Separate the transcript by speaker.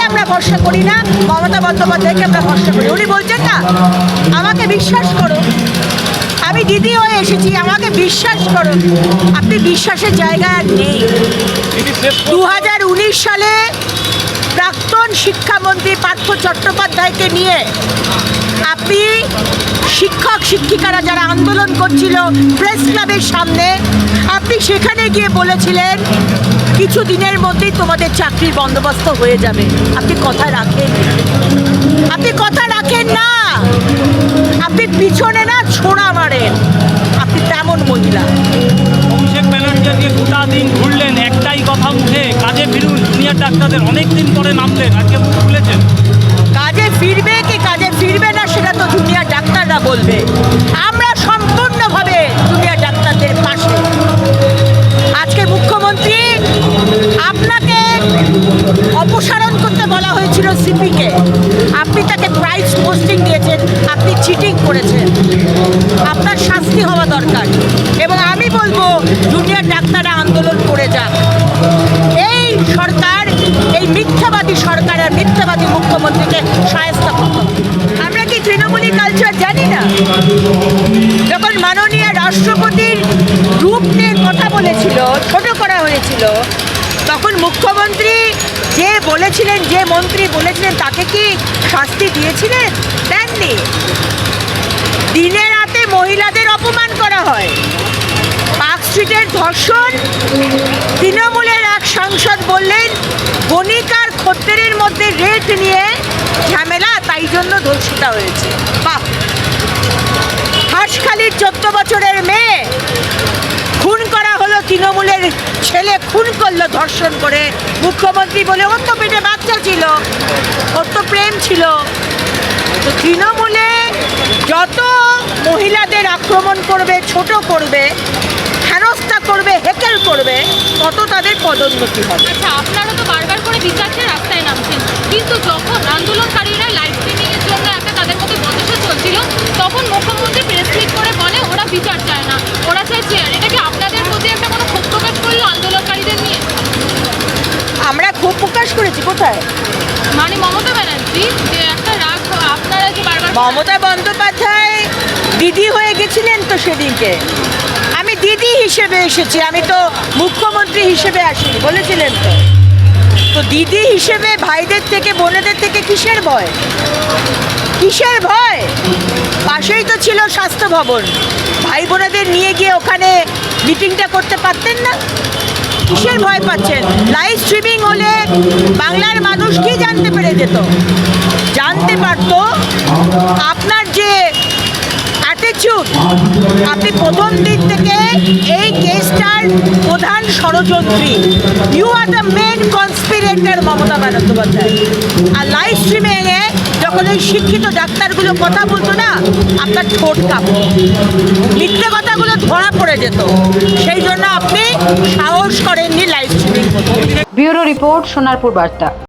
Speaker 1: আমরা ভরসা করি না, মমতা বন্দ্যোপাধ্যায়কে আমরা ভরসা করি। উনি বলছেন না, আমাকে বিশ্বাস করো, আমি দিদি হয়ে এসেছি, আমাকে বিশ্বাস করো। আপনি বিশ্বাসের জায়গা আর নেই। 2019 সালে প্রাক্তন শিক্ষামন্ত্রী পার্থ চট্টোপাধ্যায়কে নিয়ে আপনি শিক্ষক শিক্ষিকারা যারা আন্দোলন করছিল প্রেস ক্লাবের সামনে, আপনি সেখানে গিয়ে বলেছিলেন কিছু দিনের মধ্যেই তোমাদের চাকরির বন্দোবস্ত হয়ে যাবে। আপনি কথা রাখেন, আপনি কথা রাখেন না, আপনি পিছনে না ছোড়া মারেন, আপনি তেমন মহিলা।
Speaker 2: অভিষেক ব্যানার্জি আজকে গোটা দিন ঘুরলেন, একটাই কথা মুখে, কাজে ফিরুন। জুনিয়র ডাক্তারদের অনেক দিন পরে নামলেন, আজকে মুখ খুলেছেন।
Speaker 1: কাজে ফিরবে কি কাজে ফিরবে না সেটা তো জুনিয়র ডাক্তাররা বলবে। আমরা সম্পূর্ণভাবে জুনিয়র ডাক্তারদের পাশে। আজকে মুখ্যমন্ত্রী আপনাকে অপসারণ করতে বলা হয়েছিল সিপিকে, আপনি তাকে প্রাইজ পোস্টিং দিয়েছেন, আপনি চিটিং করেছেন, আপনার শাস্তি হওয়া দরকার। এবং আমি বলবো জুনিয়র ডাক্তাররা আন্দোলন করে যাক। এই সরকার, এই মিথ্যাবাদী সরকার আর মিথ্যাবাদী মুখ্যমন্ত্রীকে শায়েস্তা করতে হবে। আমরা কি তৃণমূলী কালচার জানি না? যখন মাননীয় রাষ্ট্রপতির রূপ নিয়ে কথা বলেছিল, ছোট করা হয়েছিল, তখন মুখ্যমন্ত্রী যে বলেছিলেন, যে মন্ত্রী বলেছিলেন, তাকে কি শাস্তি দিয়েছিলেন? দেননি। দিনে রাতে মহিলাদের অপমান করা হয়। পার্ক স্ট্রিটের ধর্ষণ, তৃণমূলের এক সাংসদ বললেন বণিকার খদ্দেরের মধ্যে রেট নিয়ে ঝামেলা, তাই জন্য ধর্ষিতা হয়েছে। বাহ! হাঁসখালির 14 বছরের মেয়ে খুন করা হলো, তৃণমূলের ছেলে খুন করলো ধর্ষণ করে। মুখ্যমন্ত্রী বলে ওর তো পেটে বাচ্চা ছিল, ওর তো প্রেম ছিল। তো তৃণমূলে যত মহিলাদের আক্রমণ করবে, ছোট করবে, হেনস্থা করবে, হেকেল করবে, তত তাদের পদোন্নতি হবে।
Speaker 3: আচ্ছা, আপনারা তো বারবার করে বিচার চেয়ে রাস্তায় নামছেন, কিন্তু যখন আন্দোলনকারীরা লাইভ স্ট্রিমিংয়ের জন্য একটা তাদের মধ্যে বচসা চলছিল, তখন মুখ্যমন্ত্রী প্রেস ক্লিপ করে বলে ওরা বিচার চায় না, ওরা চায় চেয়ার। এটা কি আপনাদের প্রতি একটা কোনো ক্ষোভ প্রকাশ করলো আন্দোলনকারীদের নিয়ে?
Speaker 1: আমরা ক্ষোভ প্রকাশ করেছি কোথায়?
Speaker 3: মানে মমতা ব্যানার্জি যে একটা রাগ, আপনারা যে বারবার
Speaker 1: মমতা বন্দ্যোপাধ্যায় দিদি হয়ে গেছিলেন তো সেদিনকে। আমি দিদি হিসেবে এসেছি, আমি তো মুখ্যমন্ত্রী হিসেবে আসিনি, বলেছিলেন তো। তো দিদি হিসেবে ভাইদের থেকে, বোনেদের থেকে কিসের ভয়? কিসের ভয়? পাশেই তো ছিল স্বাস্থ্য ভবন, ভাই বোনেদের নিয়ে গিয়ে ওখানে মিটিংটা করতে পারতেন না? কিসের ভয় পাচ্ছেন? লাইভ স্ট্রিমিং হলে বাংলার মানুষ কি জানতে পেরে যেত? জানতে পারত আপনার যে অ্যাটিটিউড, আপনি প্রথম দিন থেকে এই কেসটার প্রধান ষড়যন্ত্রী। You are the main conspirator Mamata Bandyopadhyay. আর লাইভ স্ট্রিমিংয়ে যখন ওই শিক্ষিত ডাক্তারগুলো কথা বলতো না, আপনার ঠোঁট কাঁপতো, মিথ্যে কথাগুলো ধরা পড়ে যেত। সেই জন্য আপনি সাহস করেননি লাইভ স্ট্রিমিং করতে।
Speaker 4: ব্যুরো রিপোর্ট, সোনারপুর বার্তা।